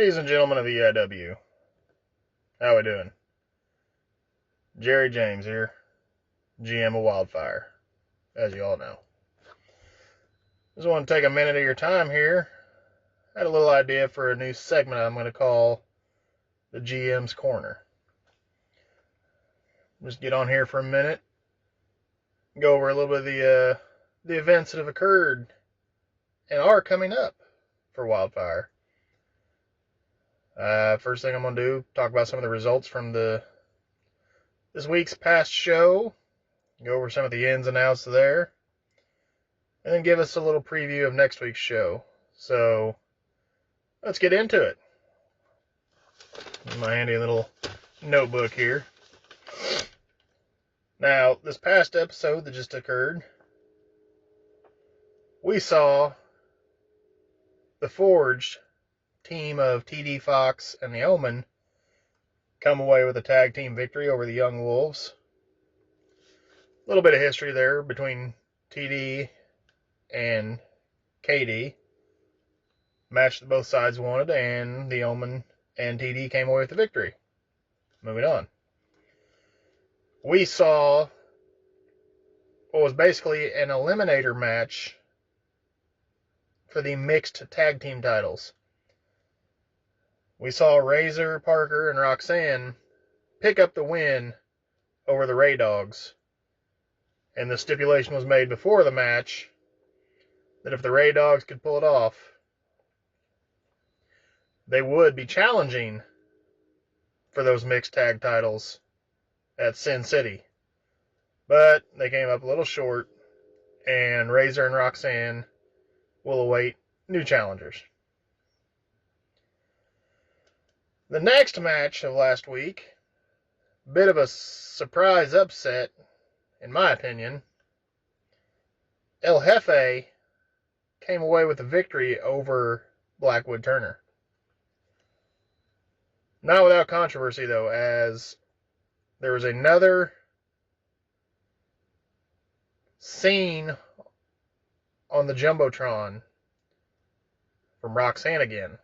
Ladies and gentlemen of EIW, how we doing? Jerry James here, GM of Wildfire, as you all know. Just want to take a minute of your time here. I had a little idea for a new segment I'm going to call the GM's Corner. Just get on here for a minute, go over a little bit of the events that have occurred and are coming up for Wildfire. First thing I'm going to do, talk about some of the results from this week's past show, go over some of the ins and outs there, and then give us a little preview of next week's show. So, let's get into it. My handy little notebook here. Now, this past episode that just occurred, we saw the Forged team of TD Fox and the Omen come away with a tag team victory over the Young Wolves. A little bit of history there between TD and KD. Match that both sides wanted, and the Omen and TD came away with the victory. Moving on. We saw what was basically an eliminator match for the mixed tag team titles. We saw Razor, Parker, and Roxanne pick up the win over the Ray Dogs. And the stipulation was made before the match that if the Ray Dogs could pull it off, they would be challenging for those mixed tag titles at Sin City. But they came up a little short, and Razor and Roxanne will await new challengers. The next match of last week, bit of a surprise upset, in my opinion. El Jefe came away with a victory over Blackwood Turner. Not without controversy, though, as there was another scene on the Jumbotron from Roxanne again.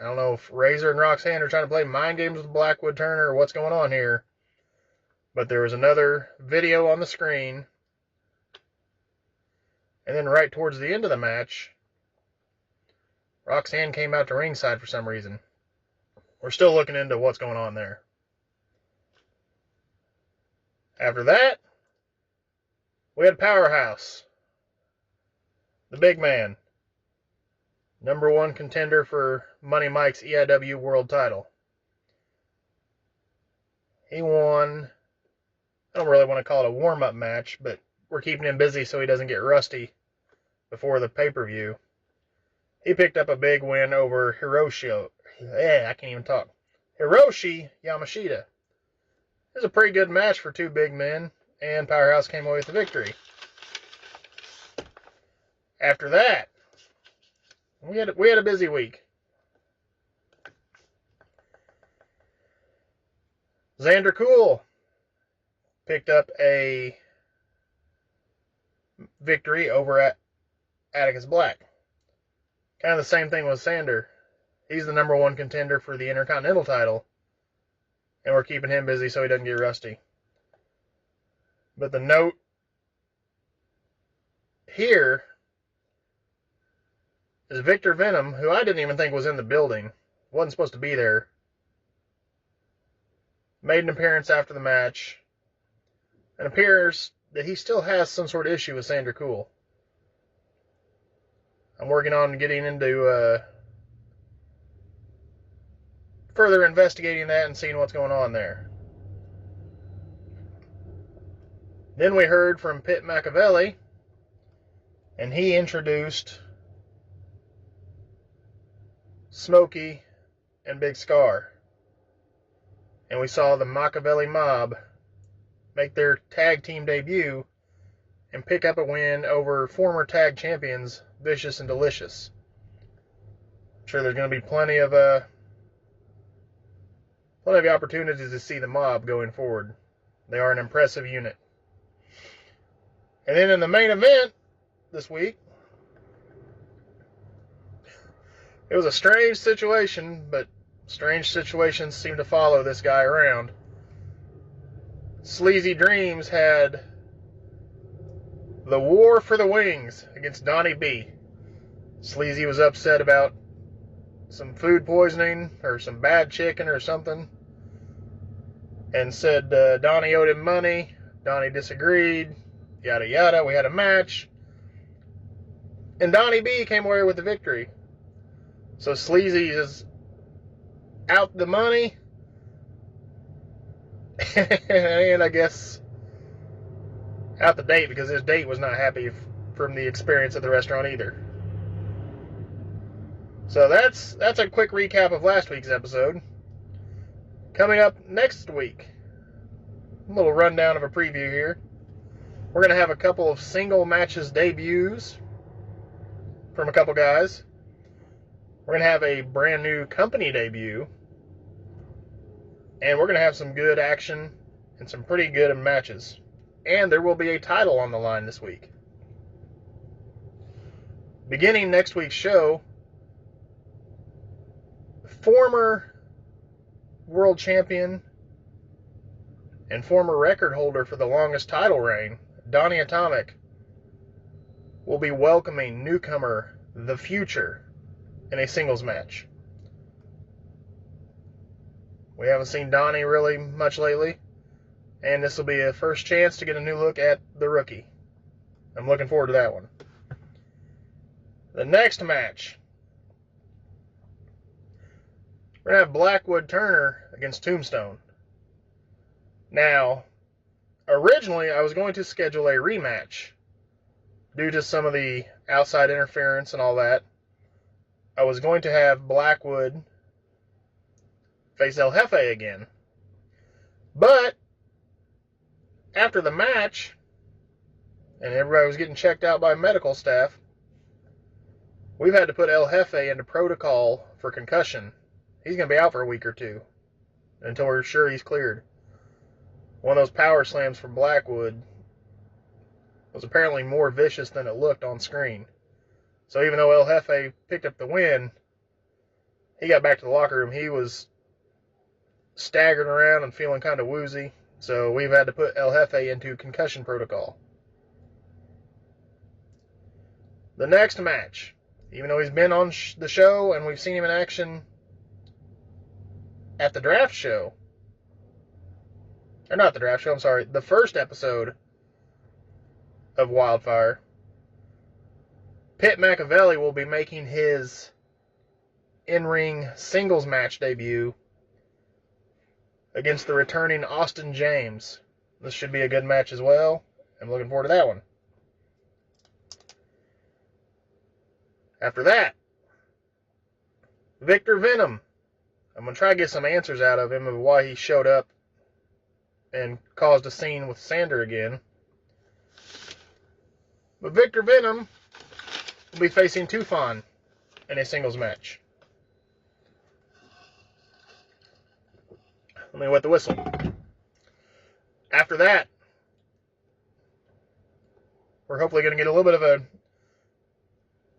I don't know if Razor and Roxanne are trying to play mind games with Blackwood Turner or what's going on here. But there was another video on the screen. And then right towards the end of the match, Roxanne came out to ringside for some reason. We're still looking into what's going on there. After that, we had Powerhouse. The big man. Number one contender for Money Mike's EIW World title. He won, I don't really want to call it a warm-up match, but we're keeping him busy so he doesn't get rusty before the pay-per-view. He picked up a big win over Hiroshi Yamashita. It was a pretty good match for two big men, and Powerhouse came away with the victory. After that, we had a busy week. Xander Cool picked up a victory over at Atticus Black. Kind of the same thing with Sander. He's the number one contender for the Intercontinental title, and we're keeping him busy so he doesn't get rusty. But the note here is Victor Venom, who I didn't even think was in the building, wasn't supposed to be there, made an appearance after the match, and appears that he still has some sort of issue with Xander Cool. I'm working on getting into further investigating that and seeing what's going on there. Then we heard from Pitt Machiavelli, and he introduced Smokey and Big Scar. And we saw the Machiavelli Mob make their tag team debut and pick up a win over former tag champions Vicious and Delicious. I'm sure there's going to be plenty of opportunities to see the Mob going forward. They are an impressive unit. And then in the main event this week, It was a strange situation, but strange situations seem to follow this guy around. Sleazy Dreams had the war for the wings against Donnie B. Sleazy was upset about some food poisoning or some bad chicken or something, and said Donnie owed him money. Donnie disagreed, yada yada. We had a match, and Donnie B came away with the victory. So Sleazy is out the money, and I guess out the date, because his date was not happy from the experience at the restaurant either. So that's a quick recap of last week's episode. Coming up next week, a little rundown of a preview here. We're going to have a couple of single matches debuts from a couple guys. We're going to have a brand new company debut. And we're going to have some good action and some pretty good matches. And there will be a title on the line this week. Beginning next week's show, former world champion and former record holder for the longest title reign, Donnie Atomic, will be welcoming newcomer The Future in a singles match. We haven't seen Donnie really much lately, and this will be a first chance to get a new look at the rookie. I'm looking forward to that one. The next match, we're going to have Blackwood Turner against Tombstone. Now, originally I was going to schedule a rematch due to some of the outside interference and all that. I was going to have Blackwood face El Jefe again. But after the match, and everybody was getting checked out by medical staff, we've had to put El Jefe into protocol for concussion. He's going to be out for a week or two until we're sure he's cleared. One of those power slams from Blackwood was apparently more vicious than it looked on screen. So even though El Jefe picked up the win, he got back to the locker room. He was staggering around and feeling kind of woozy. So we've had to put El Jefe into concussion protocol. The next match, even though he's been on the show and we've seen him in action at the draft show, or not the draft show, I'm sorry, the first episode of Wildfire, Pitt Machiavelli will be making his in-ring singles match debut against the returning Austin James. This should be a good match as well. I'm looking forward to that one. After that, Victor Venom. I'm going to try to get some answers out of him of why he showed up and caused a scene with Sander again. But Victor Venom will be facing Tufan in a singles match. Let me wet the whistle. After that, we're hopefully going to get a little bit of a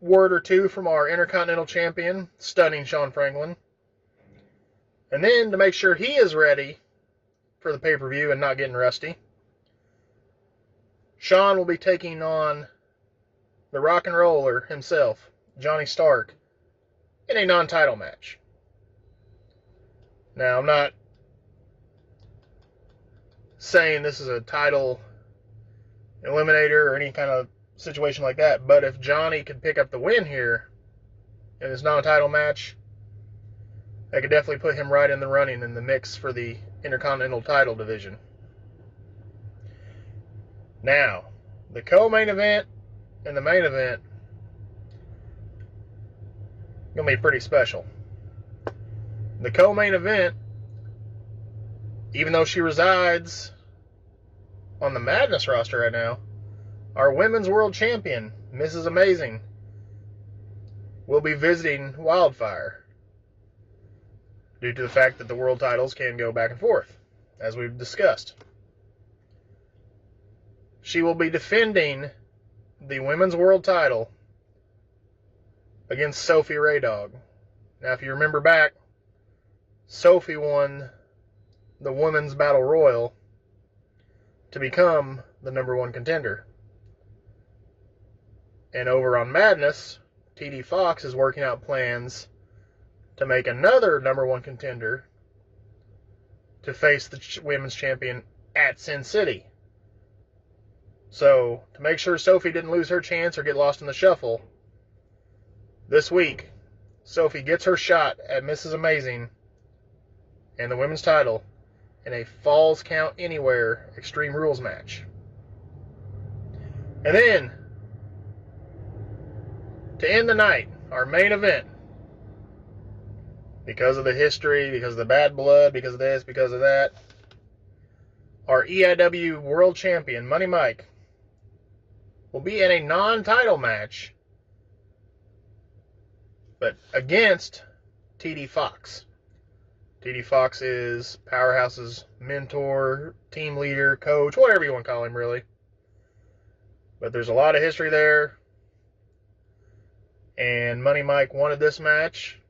word or two from our Intercontinental Champion, Stunning Sean Franklin. And then, to make sure he is ready for the pay-per-view and not getting rusty, Sean will be taking on the rock and roller himself, Johnny Stark, in a non-title match. Now, I'm not saying this is a title eliminator or any kind of situation like that, but if Johnny could pick up the win here in this non-title match, I could definitely put him right in the running in the mix for the Intercontinental title division. Now, the co-main event and the main event going to be pretty special. The co-main event, even though she resides on the Madness roster right now, our Women's World Champion, Mrs. Amazing, will be visiting Wildfire due to the fact that the world titles can go back and forth, as we've discussed. She will be defending the Women's World title against Sophie Raydog. Now, if you remember back, Sophie won the Women's Battle Royal to become the #1 contender. And over on Madness, TD Fox is working out plans to make another #1 contender to face the women's champion at Sin City. So, to make sure Sophie didn't lose her chance or get lost in the shuffle, this week, Sophie gets her shot at Mrs. Amazing and the women's title in a Falls Count Anywhere Extreme Rules match. And then, to end the night, our main event, because of the history, because of the bad blood, because of this, because of that, our EIW World Champion, Money Mike, will be in a non-title match, but against TD Fox. TD Fox is Powerhouse's mentor, team leader, coach, whatever you want to call him, really. But there's a lot of history there. And Money Mike wanted this match.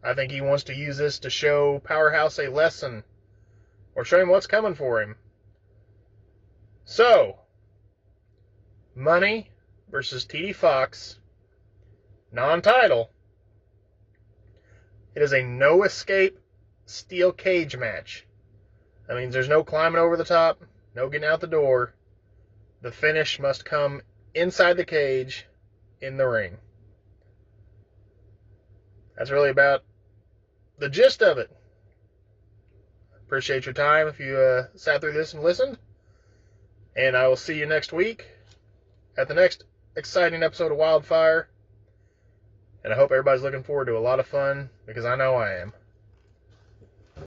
I think he wants to use this to show Powerhouse a lesson, or show him what's coming for him. So, Money versus TD Fox, non-title. It is a no-escape steel cage match. That means there's no climbing over the top, no getting out the door. The finish must come inside the cage, in the ring. That's really about the gist of it. Appreciate your time if you sat through this and listened. And I will see you next week at the next exciting episode of Wildfire. And I hope everybody's looking forward to a lot of fun, because I know I am.